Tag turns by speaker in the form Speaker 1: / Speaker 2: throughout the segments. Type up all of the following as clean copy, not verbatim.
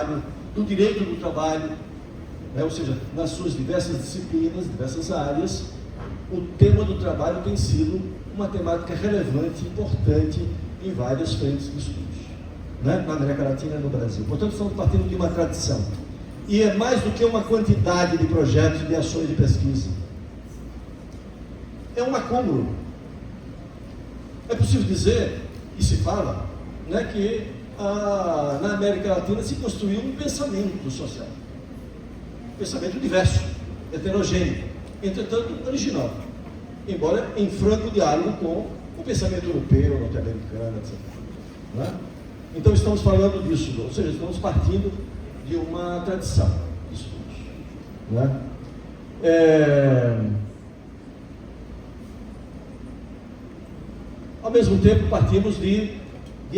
Speaker 1: trabalho, do direito do trabalho, né? Ou seja, nas suas diversas disciplinas, diversas áreas, o tema do trabalho tem sido uma temática relevante, importante em várias frentes de estudos, né? Na América Latina e no Brasil. Portanto, estamos partindo de uma tradição. E é mais do que uma quantidade de projetos, de ações de pesquisa. É um acúmulo. É possível dizer, e se fala, né, que na América Latina se construiu um pensamento social. Um pensamento diverso, heterogêneo, entretanto original. Embora em franco diálogo com o pensamento europeu, norte-americano, etc. Né? Então estamos falando disso, ou seja, estamos partindo de uma tradição de estudos. Né? Ao mesmo tempo, partimos de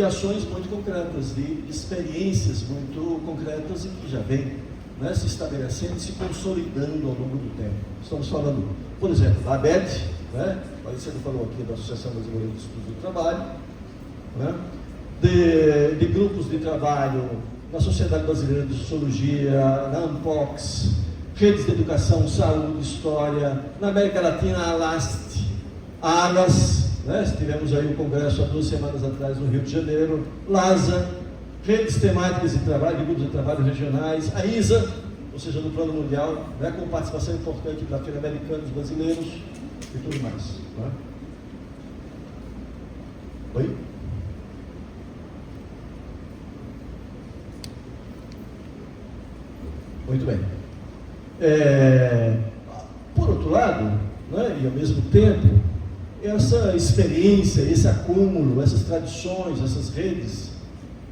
Speaker 1: ações muito concretas, de experiências muito concretas e que já vêm, né, se estabelecendo e se consolidando ao longo do tempo. Estamos falando, por exemplo, da ABET, né? O Alessandro falou aqui da Associação Brasileira de Estudos do Trabalho, né? De grupos de trabalho na Sociedade Brasileira de Sociologia, na ANPOX, redes de educação, saúde, história, na América Latina, a ALAST, a ALAS, né? Tivemos aí o congresso há 2 semanas atrás no Rio de Janeiro, LASA, redes temáticas de trabalho, de grupos de trabalho regionais, a ISA, ou seja, no plano mundial, né? Com participação importante da latino-americanos, brasileiros e tudo mais. Né? Oi? Muito bem. Por outro lado, né, e ao mesmo tempo, essa experiência, esse acúmulo, essas tradições, essas redes,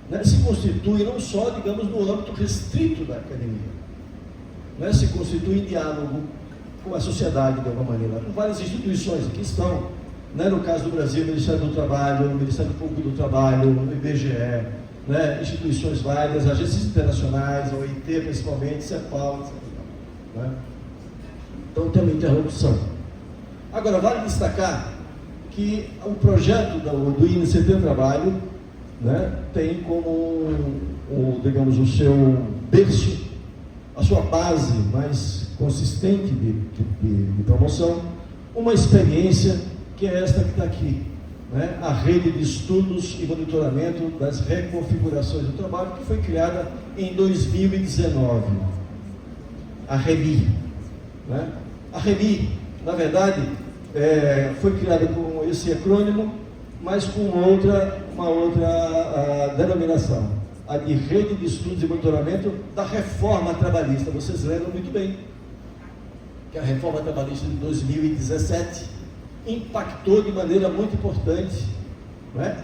Speaker 1: né, se constituem não só, digamos, no âmbito restrito da academia, né, se constituem em diálogo com a sociedade, de alguma maneira, com várias instituições que estão, né, no caso do Brasil, o Ministério do Trabalho, o Ministério Público do Trabalho, o IBGE, né, instituições várias, agências internacionais, a OIT principalmente, CEPAL, etc. Né? Então tem uma interlocução. Agora, vale destacar que o projeto do INCT Trabalho, né, tem como, digamos, o seu berço, a sua base mais consistente de promoção, uma experiência que é esta que está aqui, né, a rede de estudos e monitoramento das reconfigurações do trabalho, que foi criada em 2019, a REMI. Né? A REMI, na verdade, foi criada com esse acrônimo, mas com uma outra denominação, a de Rede de Estudos e Monitoramento da Reforma Trabalhista. Vocês lembram muito bem que a Reforma Trabalhista de 2017 impactou de maneira muito importante, né,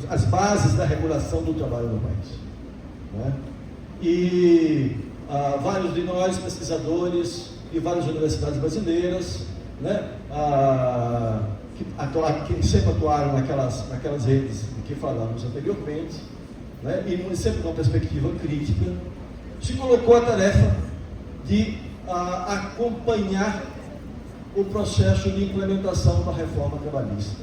Speaker 1: as bases da regulação do trabalho no país. Né? E vários de nós, pesquisadores de várias universidades brasileiras, né, que sempre atuaram naquelas redes de que falamos anteriormente, né, e sempre com uma perspectiva crítica, se colocou a tarefa de acompanhar o processo de implementação da reforma trabalhista,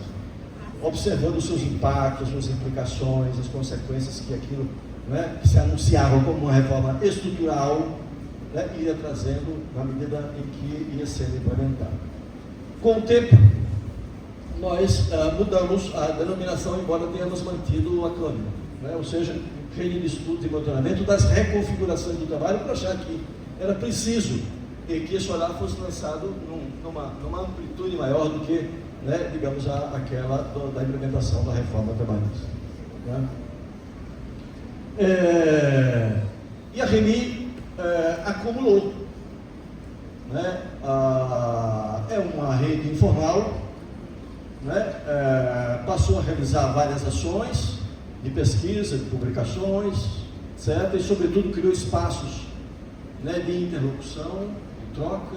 Speaker 1: observando os seus impactos, suas implicações, as consequências que aquilo, né, que se anunciava como uma reforma estrutural, né, ia trazendo na medida em que ia sendo implementada. Com o tempo, nós mudamos a denominação, embora tenhamos mantido o acrônimo, né, ou seja, Rede de Estudos e Monitoramento das Reconfigurações do Trabalho, para achar que era preciso e que esse olhar fosse lançado numa amplitude maior do que, né, digamos, aquela da implementação da reforma trabalhista. Né? E a REMI acumulou. Né? É uma rede informal, né? Passou a realizar várias ações de pesquisa, de publicações, etc. E, sobretudo, criou espaços, né, de interlocução, troca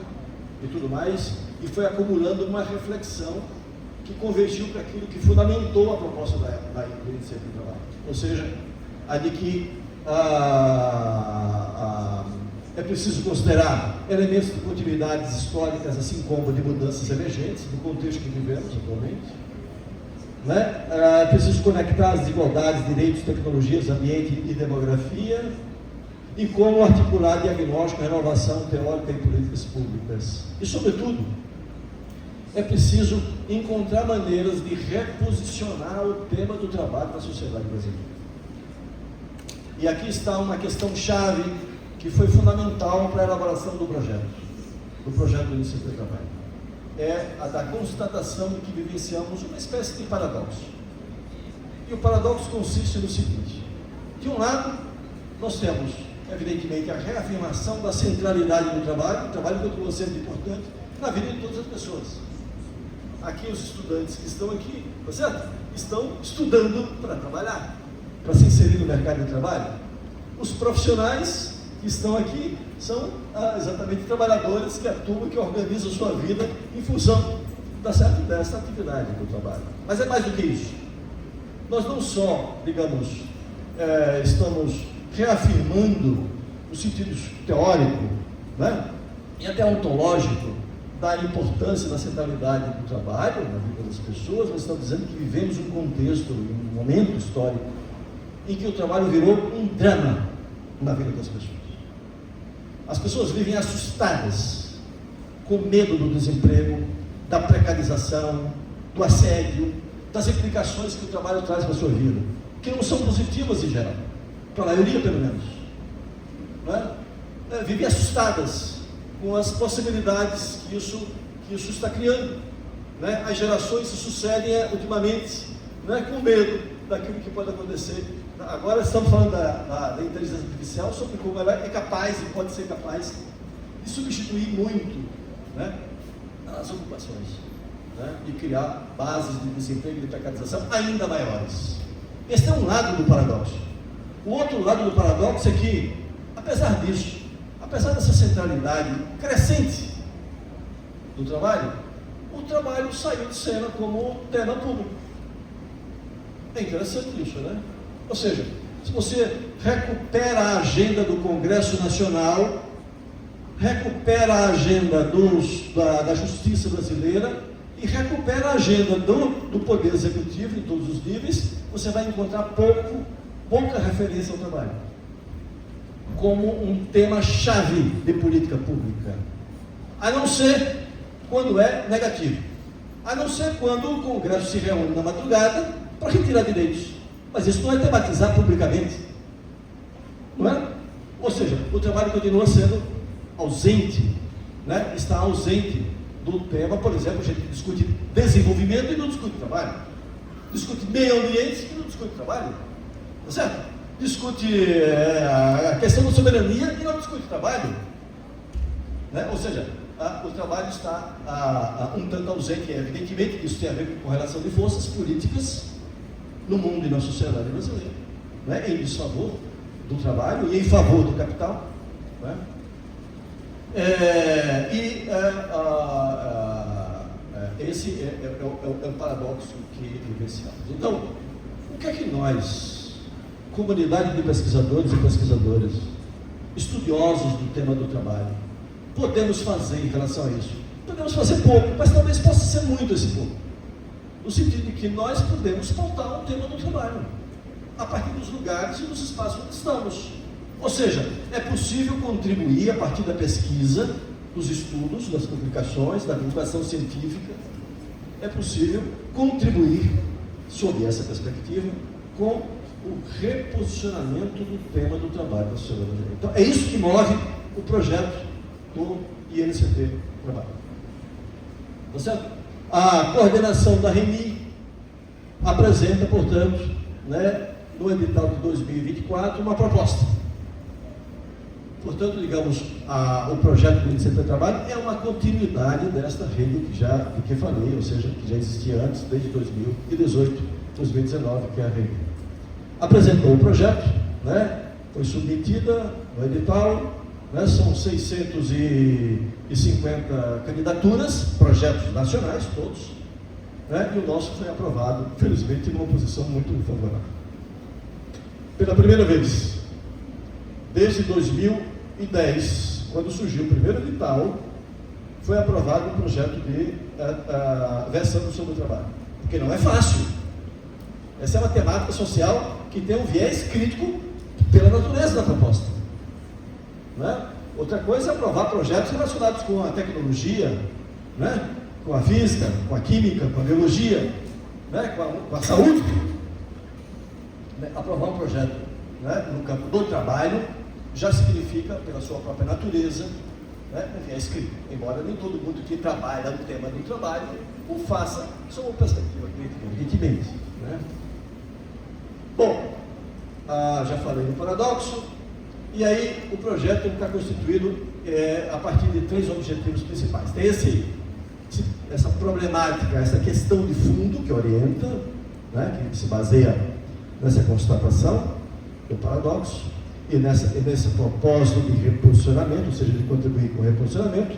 Speaker 1: e tudo mais, e foi acumulando uma reflexão que convergiu para aquilo que fundamentou a proposta da Iniciativa do Trabalho, ou seja, a de que é preciso considerar elementos de continuidades históricas, assim como de mudanças emergentes, no contexto que vivemos atualmente, né? É preciso conectar as desigualdades, direitos, tecnologias, ambiente e demografia, e como articular diagnóstico, renovação teórica e políticas públicas. E, sobretudo, é preciso encontrar maneiras de reposicionar o tema do trabalho na sociedade brasileira. E aqui está uma questão-chave que foi fundamental para a elaboração do projeto do Iniciativa de Trabalho. É a da constatação de que vivenciamos uma espécie de paradoxo. E o paradoxo consiste no seguinte: de um lado, nós temos, evidentemente, a reafirmação da centralidade do trabalho. O trabalho continua sendo importante na vida de todas as pessoas. Aqui, os estudantes que estão aqui, tá certo? Estão estudando para trabalhar, para se inserir no mercado de trabalho. Os profissionais que estão aqui são exatamente trabalhadores que atuam, que organizam sua vida em função dessa atividade do trabalho. Mas é mais do que isso. Nós não só, digamos, estamos reafirmando o sentido teórico, né, e até ontológico da importância da centralidade do trabalho na vida das pessoas, nós estamos dizendo que vivemos um contexto, um momento histórico em que o trabalho virou um drama na vida das pessoas. As pessoas vivem assustadas, com medo do desemprego, da precarização, do assédio, das implicações que o trabalho traz para a sua vida, que não são positivas em geral, para a maioria pelo menos. Não é? Vivem assustadas com as possibilidades que isso está criando. Né? As gerações se sucedem ultimamente, né, com medo daquilo que pode acontecer. Agora estamos falando da inteligência artificial, sobre como ela é capaz e pode ser capaz de substituir muito, né, as ocupações, né, e criar bases de desemprego e de precarização ainda maiores. Esse é um lado do paradoxo. O outro lado do paradoxo é que, apesar disso, apesar dessa centralidade crescente do trabalho, o trabalho saiu de cena como tema público. É interessante isso, né? Ou seja, se você recupera a agenda do Congresso Nacional, recupera a agenda da Justiça Brasileira e recupera a agenda do Poder Executivo em todos os níveis, você vai encontrar pouca referência ao trabalho como um tema-chave de política pública, a não ser quando é negativo, a não ser quando o Congresso se reúne na madrugada para retirar direitos. Mas isso não é tematizar publicamente, não é? Ou seja, o trabalho continua sendo ausente, né? Está ausente do tema. Por exemplo, a gente discute desenvolvimento e não discute trabalho, discute meio ambiente e não discute trabalho, tá certo? Discute a questão da soberania e não discute trabalho, né? Ou seja, o trabalho está um tanto ausente. Evidentemente, isso tem a ver com correlação de forças políticas no mundo e na sociedade brasileira, né? Em desfavor do trabalho e em favor do capital, né? Esse é o paradoxo que vivenciamos. Então, o que é que nós, comunidade de pesquisadores e pesquisadoras, estudiosos do tema do trabalho, podemos fazer em relação a isso? Podemos fazer pouco, mas talvez possa ser muito esse pouco, no sentido de que nós podemos pautar o tema do trabalho a partir dos lugares e dos espaços onde estamos. Ou seja, é possível contribuir a partir da pesquisa, dos estudos, das publicações, da divulgação científica. É possível contribuir, sob essa perspectiva, com o reposicionamento do tema do trabalho da sociedade brasileira. Então, é isso que move o projeto do INCT Trabalho. Tá certo? A coordenação da REMI apresenta, portanto, né, no edital de 2024, uma proposta. Portanto, digamos, o projeto do INCT Trabalho é uma continuidade desta rede que falei, ou seja, que já existia antes, desde 2018, 2019, que é a REMI. Apresentou o projeto, né, foi submetida no edital, né, são 650 candidaturas, projetos nacionais, todos, né, e o nosso foi aprovado, felizmente, numa posição muito favorável. Pela primeira vez, desde 2010, quando surgiu o primeiro edital, foi aprovado um projeto de versando sobre o trabalho. Porque não é fácil Essa é uma temática social que tem um viés crítico pela natureza da proposta. Né? Outra coisa é aprovar projetos relacionados com a tecnologia, né? Com a física, com a química, com a biologia, né? Com a saúde. Né? Aprovar um projeto, né? No campo do trabalho já significa, pela sua própria natureza, né? Um viés crítico. Embora nem todo mundo que trabalha no tema do trabalho o faça sob uma perspectiva crítica, evidentemente. Né? Bom, já falei do paradoxo. E aí o projeto está constituído a partir de 3 objetivos principais. Tem essa problemática, essa questão de fundo que orienta, né, que se baseia nessa constatação do paradoxo e nesse propósito de reposicionamento, ou seja, de contribuir com o reposicionamento.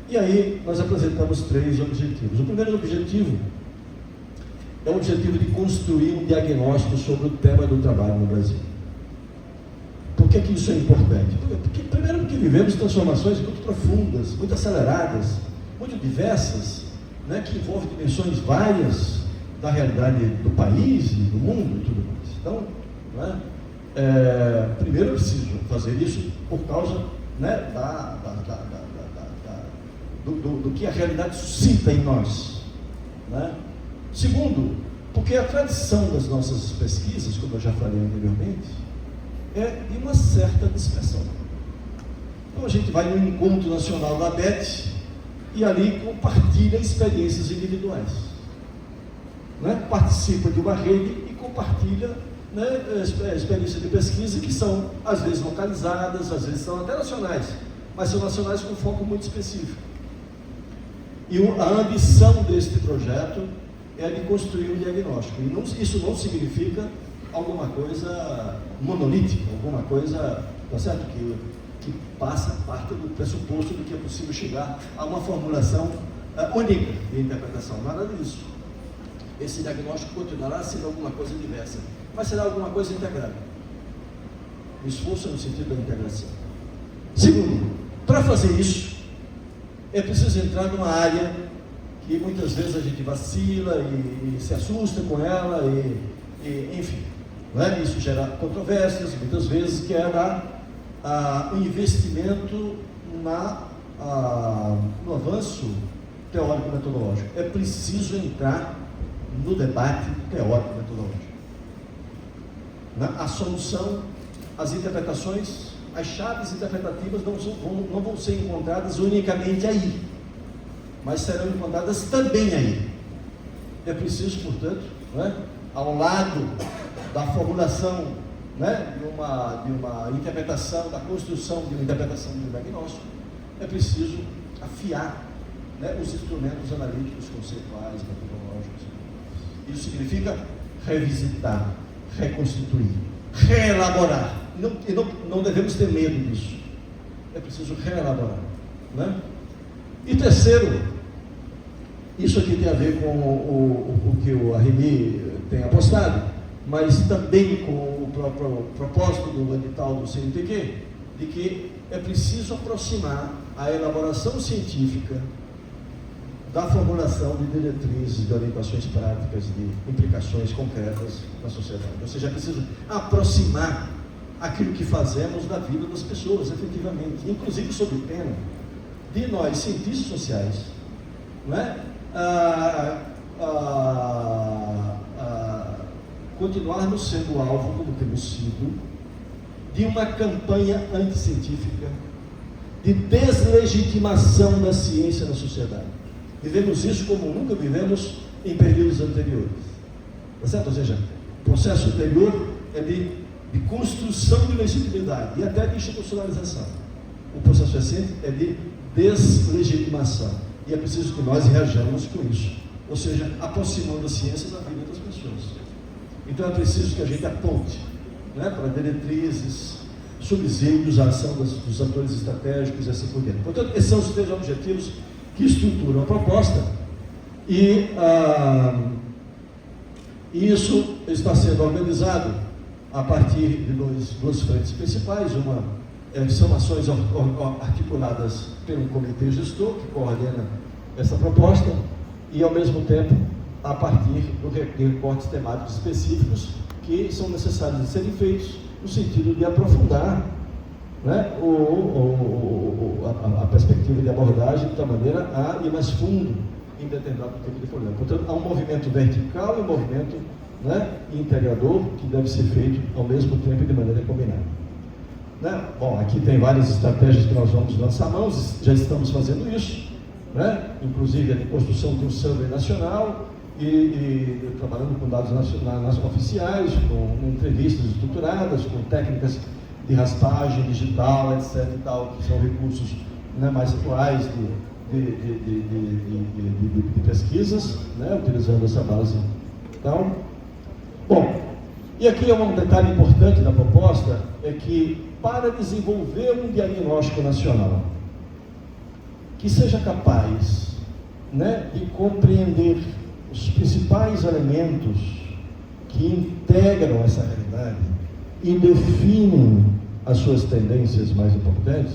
Speaker 1: E aí nós apresentamos 3 objetivos. O primeiro objetivo é o objetivo de construir um diagnóstico sobre o tema do trabalho no Brasil. Por que isso é importante? Primeiro porque vivemos transformações muito profundas, muito aceleradas, muito diversas, né, que envolvem dimensões várias da realidade do país e do mundo e tudo mais. Então, né, primeiro eu preciso fazer isso por causa, né, do que a realidade suscita em nós. Né? Segundo, porque a tradição das nossas pesquisas, como eu já falei anteriormente, é de uma certa dispersão. Então a gente vai no encontro nacional da ABET e ali compartilha experiências individuais, né? Participa de uma rede e compartilha, né, experiências de pesquisa que são às vezes localizadas, às vezes são até nacionais, mas são nacionais com foco muito específico. E a ambição deste projeto é de construir um diagnóstico. E isso não significa alguma coisa monolítica, alguma coisa, tá certo? Que parte do pressuposto de que é possível chegar a uma formulação única de interpretação. Nada disso. Esse diagnóstico continuará sendo alguma coisa diversa, mas será alguma coisa integrada. O esforço é no sentido da integração. Segundo, para fazer isso, é preciso entrar numa área que muitas vezes a gente vacila e se assusta com ela, enfim. Né? Isso gera controvérsias, muitas vezes, que é o investimento no avanço teórico-metodológico. É preciso entrar no debate teórico-metodológico. A solução, as interpretações, as chaves interpretativas não vão ser encontradas unicamente aí, mas serão encontradas também aí. É preciso, portanto, né, ao lado da formulação, né, de uma interpretação, da construção de uma interpretação de um diagnóstico, é preciso afiar, né, os instrumentos analíticos, conceituais, metodológicos. Isso significa revisitar, reconstituir, reelaborar. Não devemos ter medo disso. É preciso reelaborar. Né? E terceiro, isso aqui tem a ver com o que o Arrimi tem apostado, mas também com o próprio propósito do edital do CNPq, de que é preciso aproximar a elaboração científica da formulação de diretrizes, de orientações práticas, de implicações concretas na sociedade. Ou seja, é preciso aproximar aquilo que fazemos da vida das pessoas, efetivamente, inclusive sob pena de nós, cientistas sociais, né, continuarmos sendo alvo, como temos sido, de uma campanha anticientífica, de deslegitimação da ciência na sociedade. Vivemos isso como nunca vivemos em períodos anteriores. Tá certo? Ou seja, o processo anterior é de construção de legitimidade e até de institucionalização. O processo recente é de deslegitimação. E é preciso que nós reajamos com isso. Ou seja, aproximando a ciência da vida das pessoas. Então é preciso que a gente aponte, né, para diretrizes, subsídios, a ação dos atores estratégicos e assim por diante. Portanto, esses são os 3 objetivos que estruturam a proposta e isso está sendo organizado a partir de duas frentes principais. Uma são ações articuladas pelo comitê gestor, que coordena essa proposta, e ao mesmo tempo a partir de recortes temáticos específicos que são necessários de serem feitos no sentido de aprofundar, né, a perspectiva de abordagem de tal maneira a ir mais fundo em determinado tipo de problema. Portanto, há um movimento vertical e um movimento, né, integrador que deve ser feito ao mesmo tempo e de maneira combinada. Né? Bom, aqui tem várias estratégias que nós vamos lançar mãos, já estamos fazendo isso, né? Inclusive a construção de um survey nacional e trabalhando com dados nacionais oficiais, com entrevistas estruturadas, com técnicas de raspagem digital, etc. e tal, que são recursos, né, mais atuais de pesquisas, né, utilizando essa base. Então, bom, e aqui é um detalhe importante da proposta, é que para desenvolver um diagnóstico nacional que seja capaz, né, de compreender os principais elementos que integram essa realidade e definem as suas tendências mais importantes,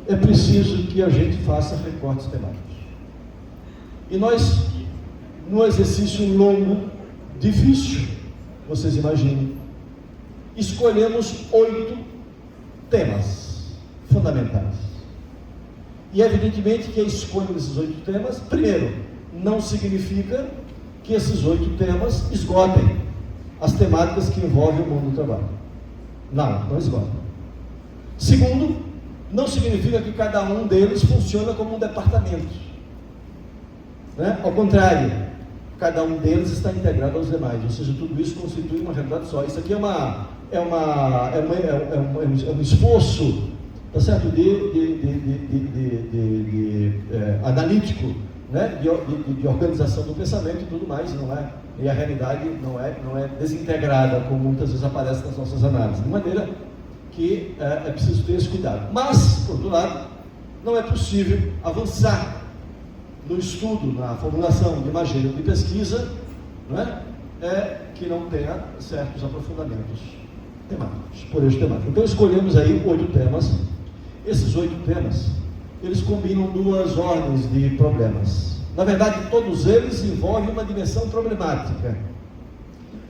Speaker 1: é preciso que a gente faça recortes temáticos. E nós, num exercício longo, difícil, vocês imaginem, escolhemos 8 temas fundamentais. E evidentemente que a escolha desses 8 temas, primeiro, não significa que esses 8 temas esgotem as temáticas que envolvem o mundo do trabalho. Não esgotam. Segundo, não significa que cada um deles funciona como um departamento, né? Ao contrário, cada um deles está integrado aos demais, ou seja, tudo isso constitui uma realidade só. Isso aqui é um esforço, tá certo, analítico, né, de organização do pensamento e tudo mais, não é? E a realidade não é desintegrada, como muitas vezes aparece nas nossas análises, de maneira que é preciso ter esse cuidado. Mas, por outro lado, não é possível avançar no estudo, na formulação de uma agenda de pesquisa, não é? Que não tenha certos aprofundamentos temáticos, por eixo temático. Então escolhemos aí 8 temas. Esses 8 temas, eles combinam 2 ordens de problemas. Na verdade, todos eles envolvem uma dimensão problemática,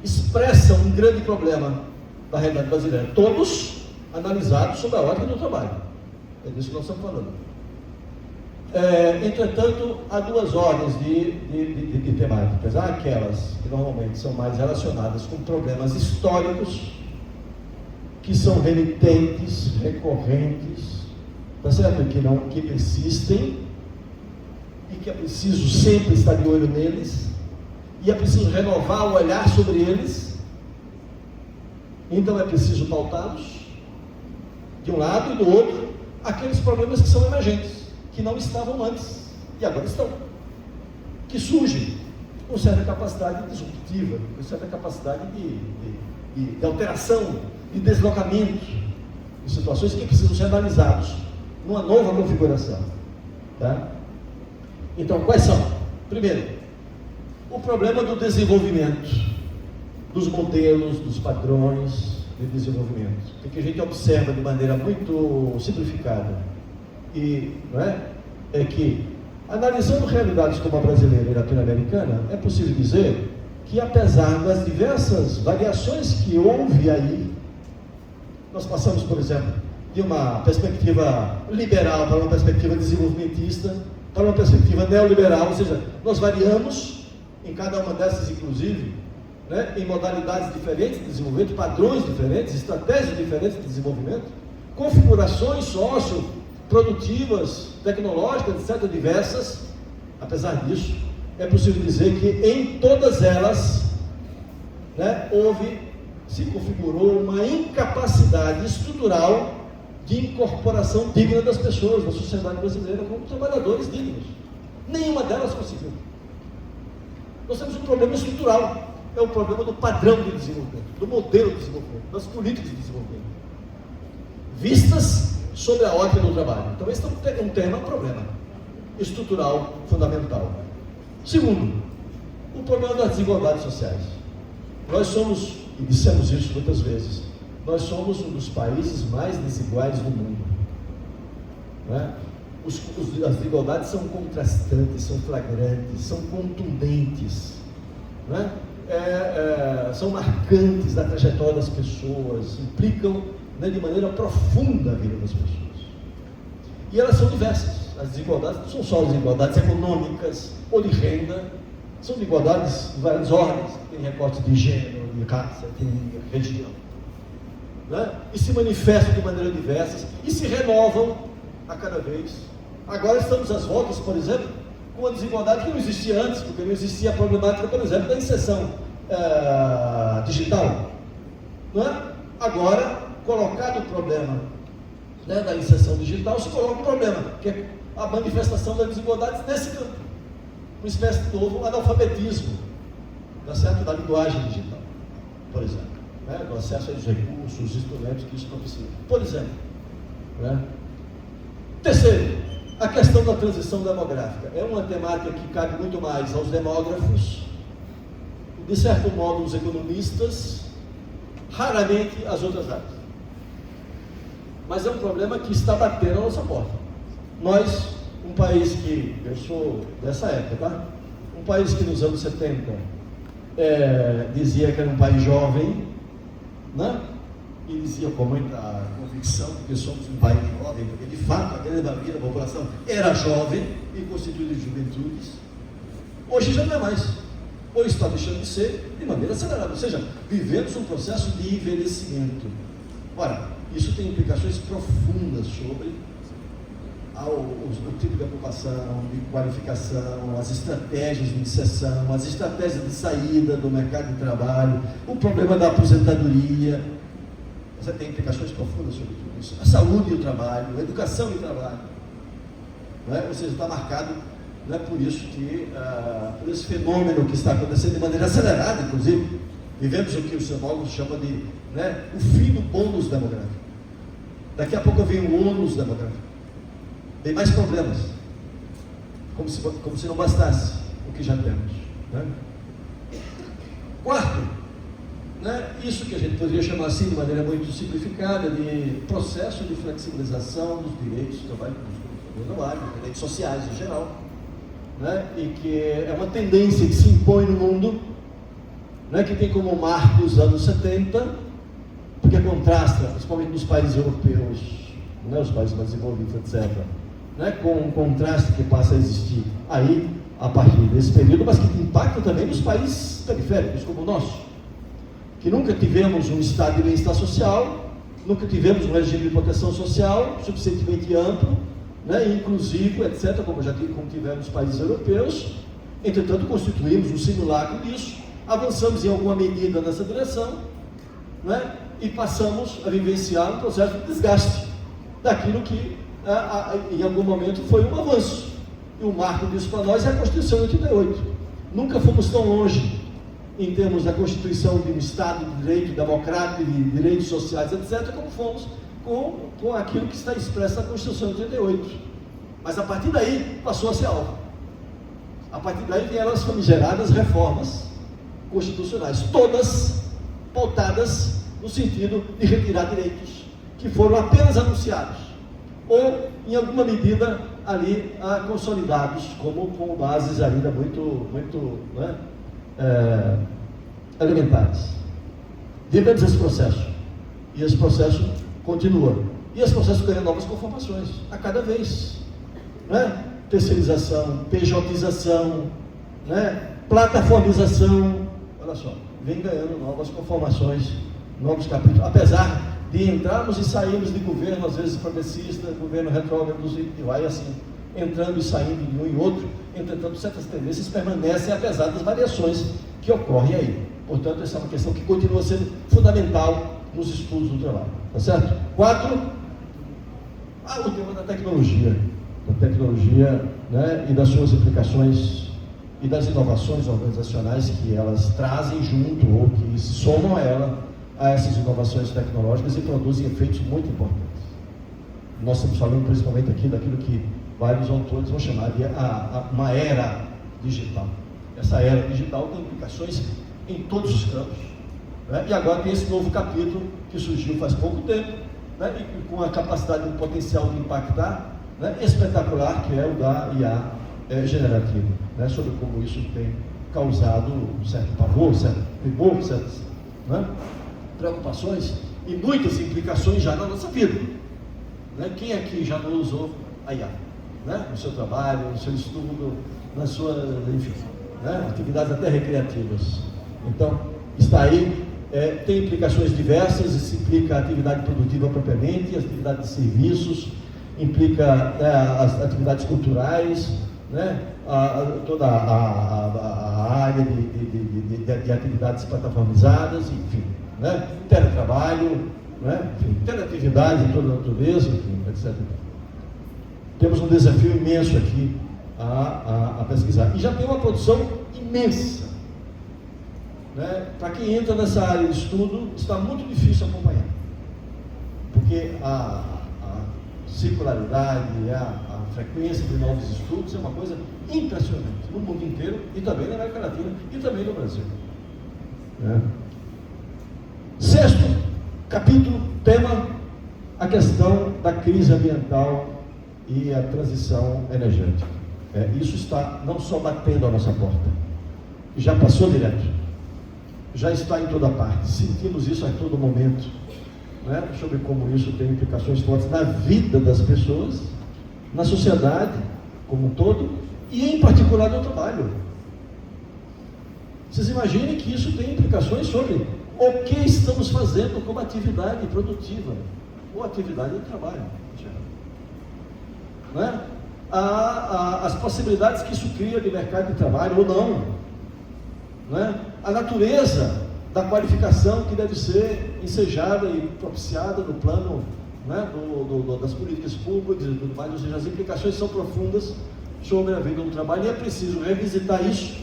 Speaker 1: expressam um grande problema da realidade brasileira, todos analisados sob a ótica do trabalho. É disso que nós estamos falando. Entretanto, há 2 ordens de temáticas. Há aquelas que normalmente são mais relacionadas com problemas históricos, que são remitentes, recorrentes, tá certo? Que persistem e que é preciso sempre estar de olho neles, e é preciso renovar o olhar sobre eles. Então é preciso pautá-los de um lado e do outro, aqueles problemas que são emergentes, que não estavam antes e agora estão, que surgem com certa capacidade disruptiva, com certa capacidade de alteração, de deslocamento, de situações que precisam ser analisados numa nova configuração, tá? Então, quais são? Primeiro, o problema do desenvolvimento, dos modelos, dos padrões de desenvolvimento, que a gente observa de maneira muito simplificada, e não é que, analisando realidades como a brasileira e latino-americana, é possível dizer que, apesar das diversas variações que houve aí, nós passamos, por exemplo, de uma perspectiva liberal para uma perspectiva desenvolvimentista, para uma perspectiva neoliberal, ou seja, nós variamos em cada uma dessas, inclusive, né, em modalidades diferentes de desenvolvimento, padrões diferentes, estratégias diferentes de desenvolvimento, configurações sócio-produtivas, tecnológicas, etc., diversas. Apesar disso, é possível dizer que em todas elas, né, se configurou uma incapacidade estrutural de incorporação digna das pessoas na sociedade brasileira como trabalhadores dignos. Nenhuma delas conseguiu. Nós temos um problema estrutural, é o problema do padrão de desenvolvimento, do modelo de desenvolvimento, das políticas de desenvolvimento, vistas sob a ótica do trabalho. Então esse é um tema, um problema estrutural fundamental. Segundo, o problema das desigualdades sociais. Nós somos, e dissemos isso muitas vezes, nós somos um dos países mais desiguais do mundo, não é? as desigualdades são contrastantes, são flagrantes, são contundentes, né? São marcantes da trajetória das pessoas, implicam, né, de maneira profunda a vida das pessoas. E elas são diversas. As desigualdades não são só desigualdades econômicas ou de renda, são desigualdades de várias ordens, tem recorte de gênero, de raça, etnia, região, né? E se manifestam de maneira diversas e se renovam a cada vez. Agora estamos às voltas, por exemplo, com uma desigualdade que não existia antes, porque não existia a problemática, por exemplo, da inserção digital, não é? Agora, colocado o problema, né, da inserção digital, se coloca um problema, que é a manifestação das desigualdades nesse campo, uma espécie de novo analfabetismo, tá certo? Da linguagem digital, por exemplo, né? Do acesso aos recursos, os instrumentos que isso propicia, por exemplo, né? Terceiro, a questão da transição demográfica é uma temática que cabe muito mais aos demógrafos, de certo modo os economistas, raramente as outras áreas. Mas é um problema que está batendo na nossa porta. Nós, um país que, eu sou dessa época, tá? Um país que nos anos 70 dizia que era um país jovem, né? E dizia com muita convicção que somos um país jovem, porque de fato a grande maioria da população era jovem e constituída de juventudes. Hoje já não é mais, ou está deixando de ser de maneira acelerada, ou seja, vivemos um processo de envelhecimento. Ora, isso tem implicações profundas sobre o tipo de ocupação, de qualificação, as estratégias de inserção, as estratégias de saída do mercado de trabalho, o problema da aposentadoria. Você tem implicações profundas sobre tudo isso. A saúde e o trabalho, a educação e o trabalho, não é? Ou seja, está marcado, não é, por isso que, por esse fenômeno que está acontecendo de maneira acelerada, inclusive. Vivemos o que o demógrafo chama de, né, o fim do bônus demográfico. Daqui a pouco vem o ônus demográfico. Tem mais problemas, como se não bastasse o que já temos, né? Quarto, né, isso que a gente poderia chamar assim de maneira muito simplificada de processo de flexibilização dos direitos do trabalho, dos trabalhadores, direitos sociais em geral, né, e que é uma tendência que se impõe no mundo, né, que tem como marco os anos 70, porque contrasta, principalmente nos países europeus, né, os países mais desenvolvidos, etc., né, com um contraste que passa a existir aí, a partir desse período, mas que impacta também nos países periféricos, como o nosso, que nunca tivemos um estado de bem-estar social, nunca tivemos um regime de proteção social suficientemente amplo, né, inclusivo, etc., como tivemos nos países europeus. Entretanto, constituímos um simulacro disso, avançamos em alguma medida nessa direção, né, e passamos a vivenciar um processo de desgaste daquilo que em algum momento foi um avanço, e o marco disso para nós é a Constituição de 88. Nunca fomos tão longe em termos da Constituição de um Estado de direito democrático, de direitos sociais, etc., como fomos com aquilo que está expresso na Constituição de 88. Mas a partir daí passou a ser alvo. A partir daí vieram as famigeradas reformas constitucionais, todas pautadas no sentido de retirar direitos que foram apenas anunciados ou, em alguma medida, ali consolidados com bases ainda muito né, elementares. Vivemos esse processo, e esse processo continua, e esse processo ganha novas conformações a cada vez, né? Terceirização, pejotização, né? Plataformização, olha só, vem ganhando novas conformações, novos capítulos, apesar de entrarmos e sairmos de governo, às vezes progressista, governo retrógrado, e vai assim, entrando e saindo de um e outro. Entretanto, certas tendências permanecem, apesar das variações que ocorrem aí. Portanto, essa é uma questão que continua sendo fundamental nos estudos do trabalho, tá certo? 4, o tema da tecnologia, né, e das suas implicações e das inovações organizacionais que elas trazem junto, ou que se somam a essas inovações tecnológicas e produzem efeitos muito importantes. Nós estamos falando principalmente aqui daquilo que vários autores vão chamar de uma era digital. Essa era digital tem implicações em todos os campos, né? E agora tem esse novo capítulo que surgiu faz pouco tempo, né? E com a capacidade e o potencial de impactar né, espetacular, que é o da IA generativa, né, sobre como isso tem causado um certo pavor, certo temor, certas, né, preocupações e muitas implicações já na nossa vida. Né? Quem aqui já não usou a IA? Né? No seu trabalho, no seu estudo, na sua, enfim, né? Atividades até recreativas. Então, está aí, tem implicações diversas, isso implica a atividade produtiva propriamente, a atividade de serviços, implica as atividades culturais, né? Toda a área de atividades plataformizadas, enfim, né? Teletrabalho, né? Enfim, teleatividade de toda a natureza, enfim, etc. Temos um desafio imenso aqui a pesquisar. E já tem uma produção imensa. Né? Para quem entra nessa área de estudo, está muito difícil acompanhar. Porque a circularidade, a frequência de novos estudos é uma coisa impressionante no mundo inteiro e também na América Latina e também no Brasil. Né? Sexto capítulo, tema, a questão da crise ambiental e a transição energética. Isso está não só batendo a nossa porta, já passou direto, já está em toda parte, sentimos isso a todo momento, né? Sobre como isso tem implicações fortes na vida das pessoas, na sociedade como um todo e em particular no trabalho. Vocês imaginem que isso tem implicações sobre o que estamos fazendo como atividade produtiva ou atividade de trabalho, né? As possibilidades que isso cria de mercado de trabalho ou não, né? A natureza da qualificação que deve ser ensejada e propiciada no plano, né, das políticas públicas e tudo mais, ou seja, as implicações são profundas sobre a vida do trabalho e é preciso revisitar isso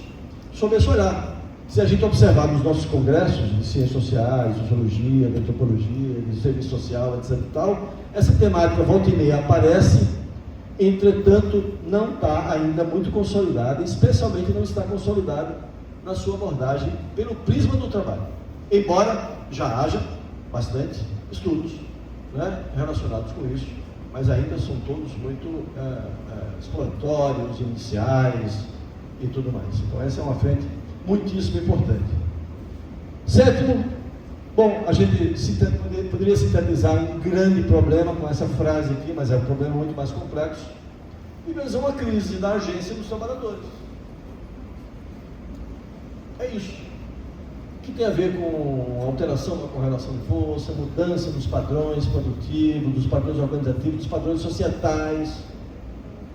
Speaker 1: sob esse olhar. Se a gente observar nos nossos congressos de ciências sociais, sociologia, de antropologia, de serviço social, etc. e tal, essa temática volta e meia aparece, entretanto não está ainda muito consolidada, especialmente não está consolidada na sua abordagem pelo prisma do trabalho, embora já haja bastante estudos, né, relacionados com isso, mas ainda são todos muito exploratórios, iniciais e tudo mais. Então essa é uma frente muitíssimo importante. Sétimo, bom, a gente poderia sintetizar um grande problema com essa frase aqui, mas é um problema muito mais complexo. Vivemos uma crise da agência dos trabalhadores. É isso. Que tem a ver com alteração da correlação de força, mudança dos padrões produtivos, dos padrões organizativos, dos padrões societais.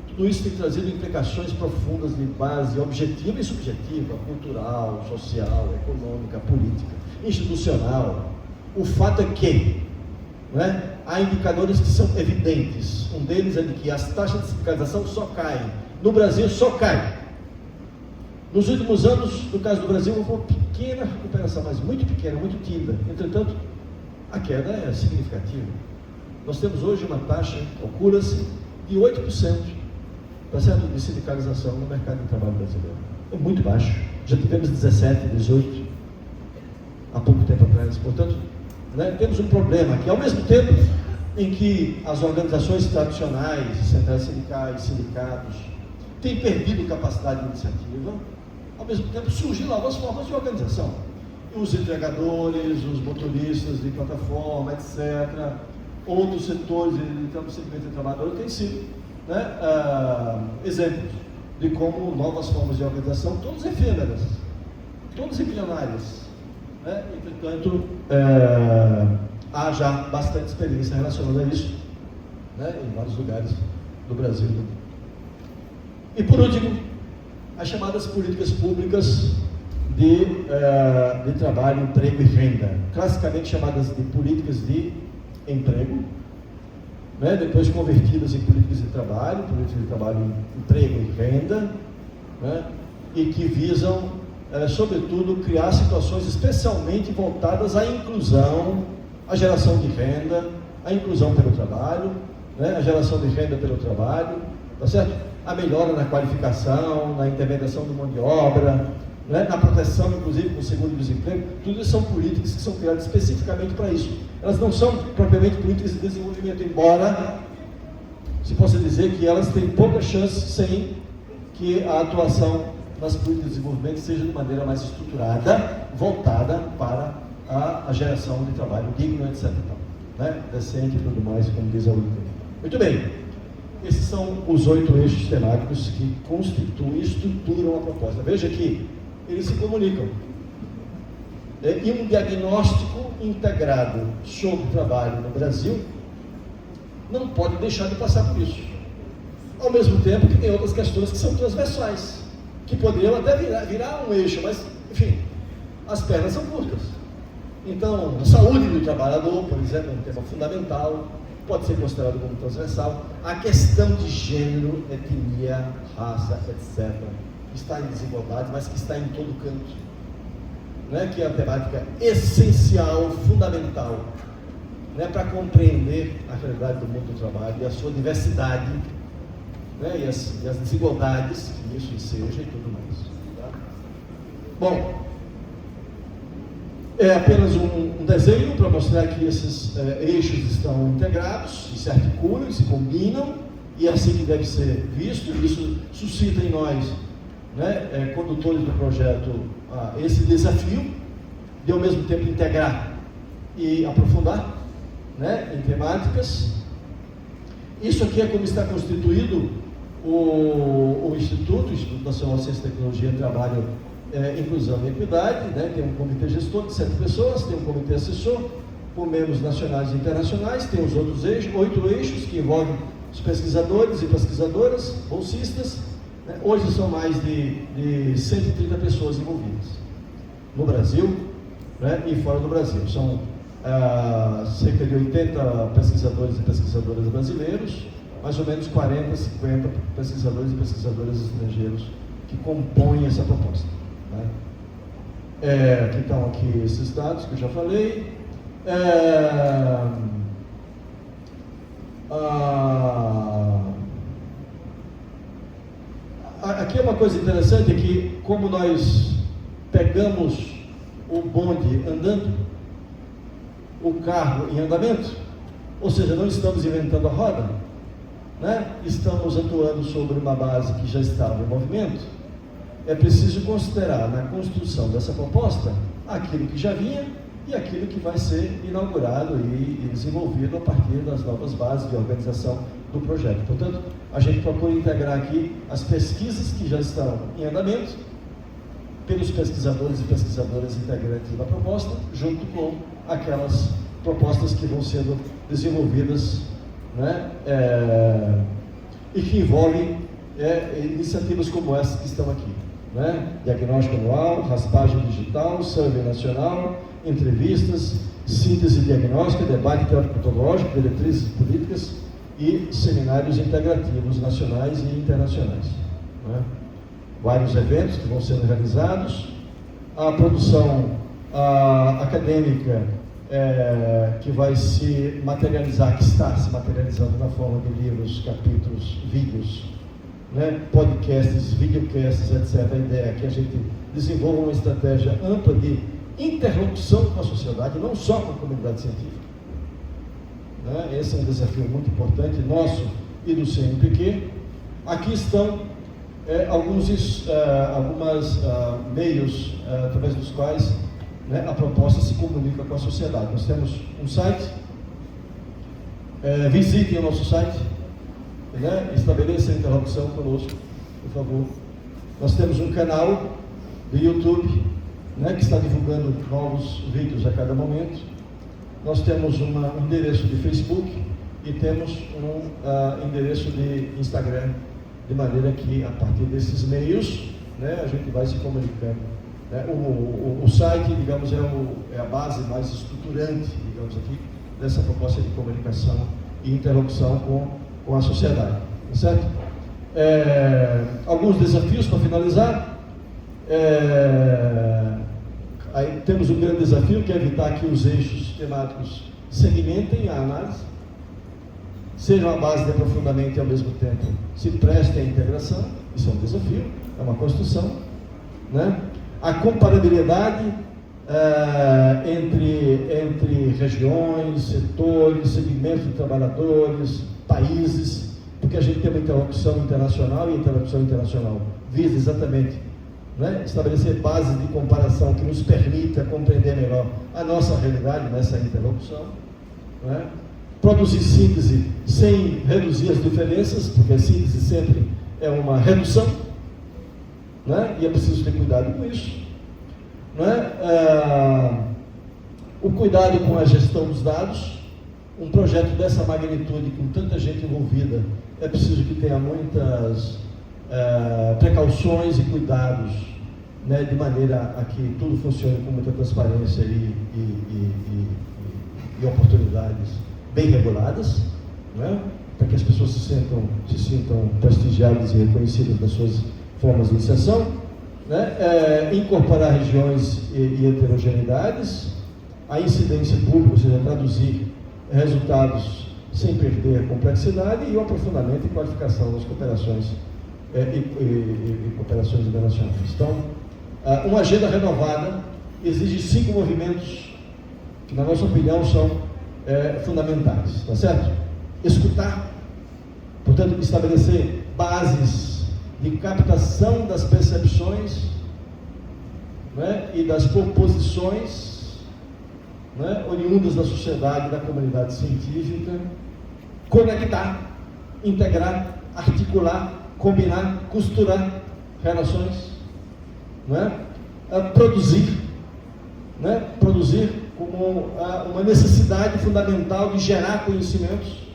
Speaker 1: Tudo isso tem trazido implicações profundas de base objetiva e subjetiva, cultural, social, econômica, política, institucional. O fato é que, né, há indicadores que são evidentes. Um deles é de que as taxas de sindicalização só caem. No Brasil só caem. Nos últimos anos, no caso do Brasil, houve uma pequena recuperação, mas muito pequena, muito tímida. Entretanto, a queda é significativa. Nós temos hoje uma taxa, calcula-se, de 8%. Tá certo? De sindicalização no mercado de trabalho brasileiro. É muito baixo. Já tivemos 17, 18 há pouco tempo atrás. Portanto, né, temos um problema que, ao mesmo tempo em que as organizações tradicionais, centrais sindicais, sindicatos, têm perdido capacidade de iniciativa, ao mesmo tempo surgem novas formas de organização. Os entregadores, os motoristas de plataforma, etc. Outros setores de segmento de trabalhador têm sido, né, exemplos de como novas formas de organização, todas efêmeras, todas embrionárias, né? Entretanto, há já bastante experiência relacionada a isso, né, em vários lugares do Brasil. E por último, as chamadas políticas públicas de trabalho, emprego e renda, classicamente chamadas de políticas de emprego, né, depois convertidas em políticas de trabalho, emprego e renda, né, e que visam, sobretudo, criar situações especialmente voltadas à inclusão, à geração de renda, à inclusão pelo trabalho, né, a geração de renda pelo trabalho, tá certo? A melhora na qualificação, na intermediação de mão de obra, né, na proteção, inclusive, com o seguro-desemprego. Tudo isso são políticas que são criadas especificamente para isso. Elas não são propriamente políticas de desenvolvimento, embora se possa dizer que elas têm pouca chance sem que a atuação nas políticas de desenvolvimento seja de maneira mais estruturada, voltada para a geração de trabalho digno, etc. Né? Decente e tudo mais, como diz a UIT. Muito bem, esses são os 8 eixos temáticos que constituem e estruturam a proposta. Veja que eles se comunicam. E um diagnóstico integrado sobre o trabalho no Brasil não pode deixar de passar por isso. Ao mesmo tempo que tem outras questões que são transversais, que poderiam até virar um eixo, mas, enfim, as pernas são curtas. Então, a saúde do trabalhador, por exemplo, é um tema fundamental, pode ser considerado como transversal. A questão de gênero, etnia, raça, etc., está em desigualdade, mas que está em todo canto, né? Que é a temática essencial, fundamental, né? Para compreender a realidade do mundo do trabalho e a sua diversidade, né? e as desigualdades que isso enseja e tudo mais. Tá? Bom, é apenas um desenho para mostrar que esses eixos estão integrados, e se articulam, se combinam, e é assim que deve ser visto. Isso suscita em nós, né, condutores do projeto, esse desafio de ao mesmo tempo integrar e aprofundar, né, em temáticas. Isso aqui é como está constituído o Instituto Nacional de Ciência e Tecnologia, Trabalho, Inclusão e Equidade, né? Tem um comitê gestor de 7 pessoas, tem um comitê assessor com membros nacionais e internacionais, tem os outros 8 eixos que envolvem os pesquisadores e pesquisadoras, bolsistas, né? Hoje são mais de 130 pessoas envolvidas no Brasil, né? E fora do Brasil. São cerca de 80 pesquisadores e pesquisadoras brasileiros, mais ou menos 40, 50 pesquisadores e pesquisadoras estrangeiros que compõem essa proposta. Né? Que estão aqui esses dados que eu já falei. Aqui é uma coisa interessante, que como nós pegamos o bonde andando, o carro em andamento, ou seja, não estamos inventando a roda, né? Estamos atuando sobre uma base que já estava em movimento. É preciso considerar na construção dessa proposta aquilo que já vinha e aquilo que vai ser inaugurado e desenvolvido a partir das novas bases de organização do projeto. Portanto, a gente procura integrar aqui as pesquisas que já estão em andamento pelos pesquisadores e pesquisadoras integrantes da proposta, junto com aquelas propostas que vão sendo desenvolvidas, né, e que envolvem iniciativas como essas que estão aqui, né? Diagnóstico anual, raspagem digital, survey nacional, entrevistas, síntese diagnóstica, debate teórico-metodológico, diretrizes políticas e seminários integrativos nacionais e internacionais, né? Vários eventos que vão sendo realizados, a produção acadêmica que vai se materializar, que está se materializando na forma de livros, capítulos, vídeos, né, podcasts, videocasts, etc. A ideia é que a gente desenvolva uma estratégia ampla de interlocução com a sociedade, não só com a comunidade científica. Né? Esse é um desafio muito importante, nosso e do CNPq. Aqui estão alguns meios através dos quais, né, a proposta se comunica com a sociedade. Nós temos um site, visitem o nosso site, né, estabeleça a interlocução conosco, por favor. Nós temos um canal do YouTube, né, que está divulgando novos vídeos a cada momento. Nós temos um endereço de Facebook e temos um endereço de Instagram, de maneira que a partir desses meios, né, a gente vai se comunicando. O site, digamos, é a base mais estruturante, digamos aqui, dessa proposta de comunicação e interlocução com a sociedade, certo? Alguns desafios para finalizar. Aí temos um grande desafio, que é evitar que os eixos temáticos segmentem a análise, sejam a base de aprofundamento e ao mesmo tempo se prestem à integração. Isso é um desafio, é uma construção, né? A comparabilidade entre regiões, setores, segmentos de trabalhadores, países, porque a gente tem uma interlocução internacional, e a interlocução internacional visa exatamente, né, estabelecer bases de comparação que nos permita compreender melhor a nossa realidade nessa interlocução, né? Produzir síntese sem reduzir as diferenças, porque a síntese sempre é uma redução, né? E é preciso ter cuidado com isso, né? O cuidado com a gestão dos dados. Um projeto dessa magnitude, com tanta gente envolvida, é preciso que tenha muitas precauções e cuidados, né, de maneira a que tudo funcione com muita transparência e oportunidades bem reguladas, né, para que as pessoas se sintam prestigiadas e reconhecidas nas suas formas de inserção, né, incorporar regiões e heterogeneidades, a incidência pública, ou seja, traduzir resultados sem perder a complexidade, e o aprofundamento e qualificação das cooperações e cooperações internacionais. Então, uma agenda renovada exige 5 movimentos que, na nossa opinião, são fundamentais, tá certo? Escutar, portanto, estabelecer bases de captação das percepções, né, e das proposições, né, oriundas da sociedade, da comunidade científica, conectar, integrar, articular, combinar, costurar relações, né, produzir como uma necessidade fundamental de gerar conhecimentos,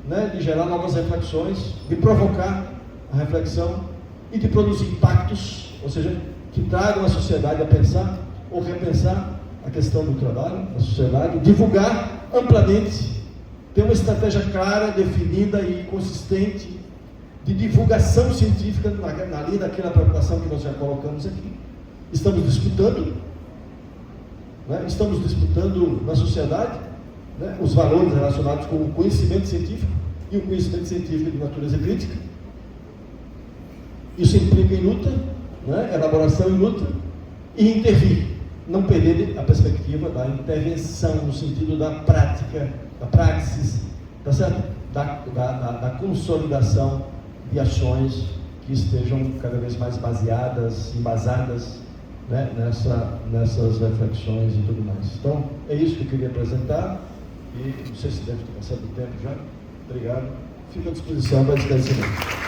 Speaker 1: né, de gerar novas reflexões, de provocar a reflexão e de produzir impactos, ou seja, que tragam a sociedade a pensar ou repensar a questão do trabalho na sociedade, divulgar amplamente, ter uma estratégia clara, definida e consistente de divulgação científica na linha daquela preocupação que nós já colocamos aqui. Estamos disputando, né, na sociedade, né, os valores relacionados com o conhecimento científico e o conhecimento científico de natureza crítica. Isso implica em luta, né, elaboração em luta e intervir. Não perder a perspectiva da intervenção no sentido da prática, da praxis, tá certo? Da consolidação de ações que estejam cada vez mais embasadas, né, nessas reflexões e tudo mais. Então, é isso que eu queria apresentar, e não sei se deve ter passado o tempo já. Obrigado. Fico à disposição para esclarecimento.